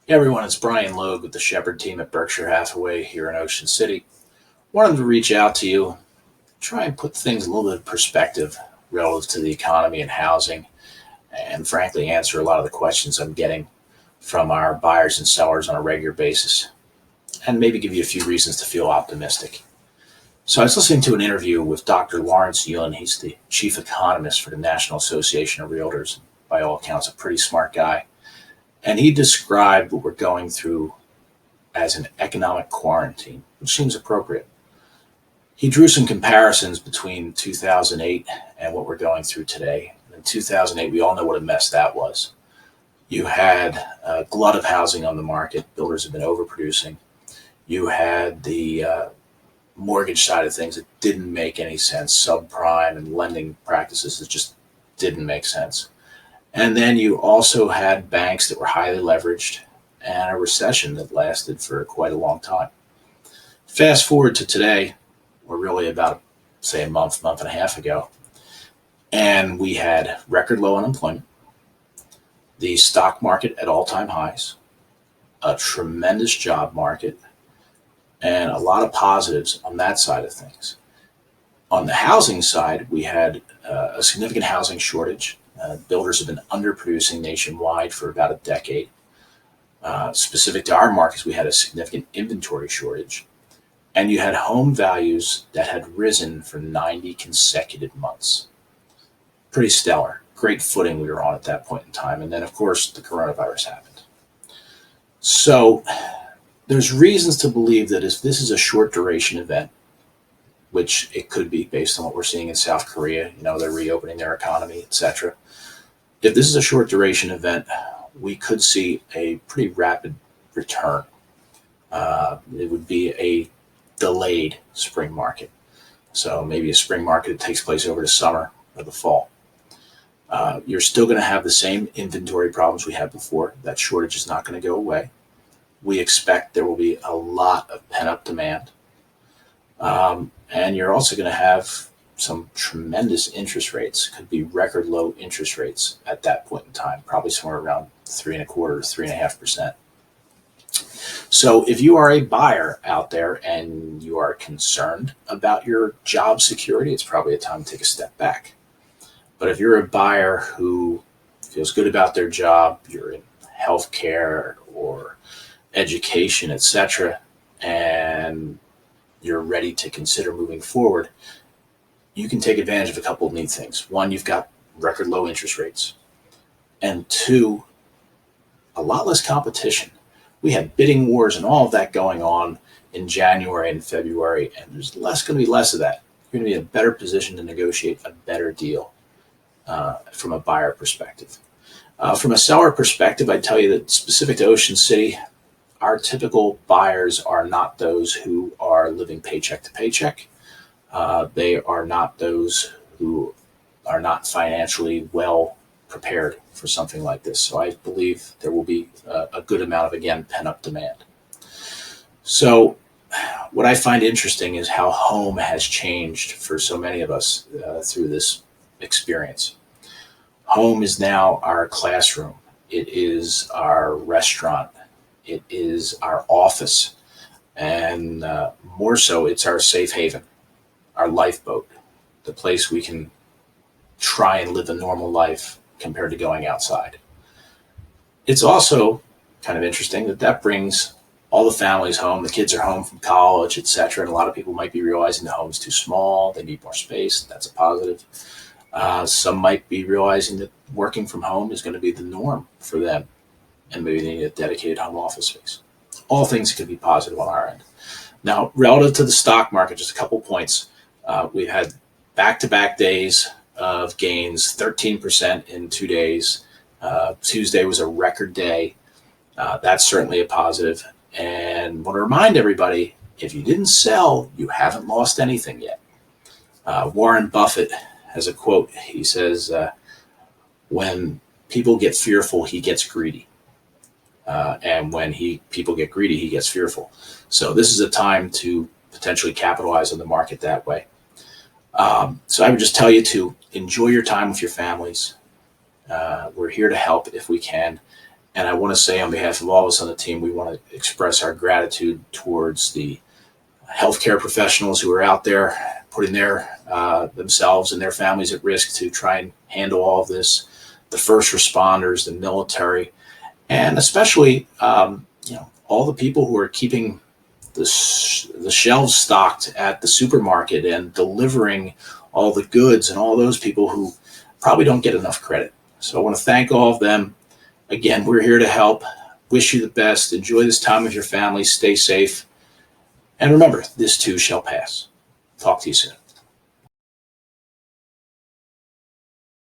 Hey everyone, it's Brian Logue with the Shepherd team at Berkshire Hathaway here in Ocean City. Wanted to reach out to you, try and put things a little bit of perspective relative to the economy and housing, and frankly answer a lot of the questions I'm getting from our buyers and sellers on a regular basis, and maybe give you a few reasons to feel optimistic. So I was listening to an interview with Dr. Lawrence Yulin. He's the chief economist for the National Association of Realtors. By all accounts, a pretty smart guy. And he described what we're going through as an economic quarantine, which seems appropriate. He drew some comparisons between 2008 and what we're going through today. In 2008, we all know what a mess that was. You had a glut of housing on the market. Builders have been overproducing. You had the mortgage side of things that didn't make any sense, subprime and lending practices that just didn't make sense. And then you also had banks that were highly leveraged and a recession that lasted for quite a long time. Fast forward to today, or really about, say, a month and a half ago, and we had record low unemployment, the stock market at all-time highs, a tremendous job market, and a lot of positives on that side of things. On the housing side, we had a significant housing shortage. Builders have been underproducing nationwide for about a decade. Specific to our markets, we had a significant inventory shortage. And you had home values that had risen for 90 consecutive months. Pretty stellar. Great footing we were on at that point in time. And then, of course, the coronavirus happened. So there's reasons to believe that if this is a short duration event, which it could be based on what we're seeing in South Korea, they're reopening their economy, etc. If this is a short duration event, we could see a pretty rapid return. It would be a delayed spring market. So maybe a spring market that takes place over the summer or the fall. You're still going to have the same inventory problems we had before. That shortage is not going to go away. We expect there will be a lot of pent-up demand. And you're also going to have some tremendous interest rates. Could be record low interest rates at that point in time, probably somewhere around 3.25% to 3.5%. So if you are a buyer out there and you are concerned about your job security, it's probably a time to take a step back. But if you're a buyer who feels good about their job, you're in healthcare or education, etc., and you're ready to consider moving forward, you can take advantage of a couple of neat things. One, you've got record low interest rates. And two, a lot less competition. We had bidding wars and all of that going on in January and February, and there's going to be less of that. You're going to be in a better position to negotiate a better deal from a buyer perspective. From a seller perspective, I'd tell you that specific to Ocean City, our typical buyers are not those who are living paycheck to paycheck. They are not those who are not financially well prepared for something like this. So I believe there will be a good amount of, again, pent-up demand. So what I find interesting is how home has changed for so many of us through this experience. Home is now our classroom. It is our restaurant. It is our office, and more so, it's our safe haven, our lifeboat, the place we can try and live a normal life compared to going outside. It's also kind of interesting that brings all the families home. The kids are home from college, etc., and a lot of people might be realizing the home's too small. They need more space. That's a positive. Some might be realizing that working from home is going to be the norm for them, and maybe they need a dedicated home office space. All things could be positive on our end. Now, relative to the stock market, just a couple points. We've had back-to-back days of gains, 13% in 2 days. Tuesday was a record day. That's certainly a positive. And I want to remind everybody, if you didn't sell, you haven't lost anything yet. Warren Buffett has a quote. He says, when people get fearful, he gets greedy. And when people get greedy, he gets fearful. So this is a time to potentially capitalize on the market that way. So I would just tell you to enjoy your time with your families. We're here to help if we can. And I want to say on behalf of all of us on the team, we want to express our gratitude towards the healthcare professionals who are out there putting themselves and their families at risk to try and handle all of this, the first responders, the military, and especially all the people who are keeping the shelves stocked at the supermarket and delivering all the goods, and all those people who probably don't get enough credit. So I want to thank all of them. Again, we're here to help. Wish you the best. Enjoy this time with your family. Stay safe. And remember, this too shall pass. Talk to you soon.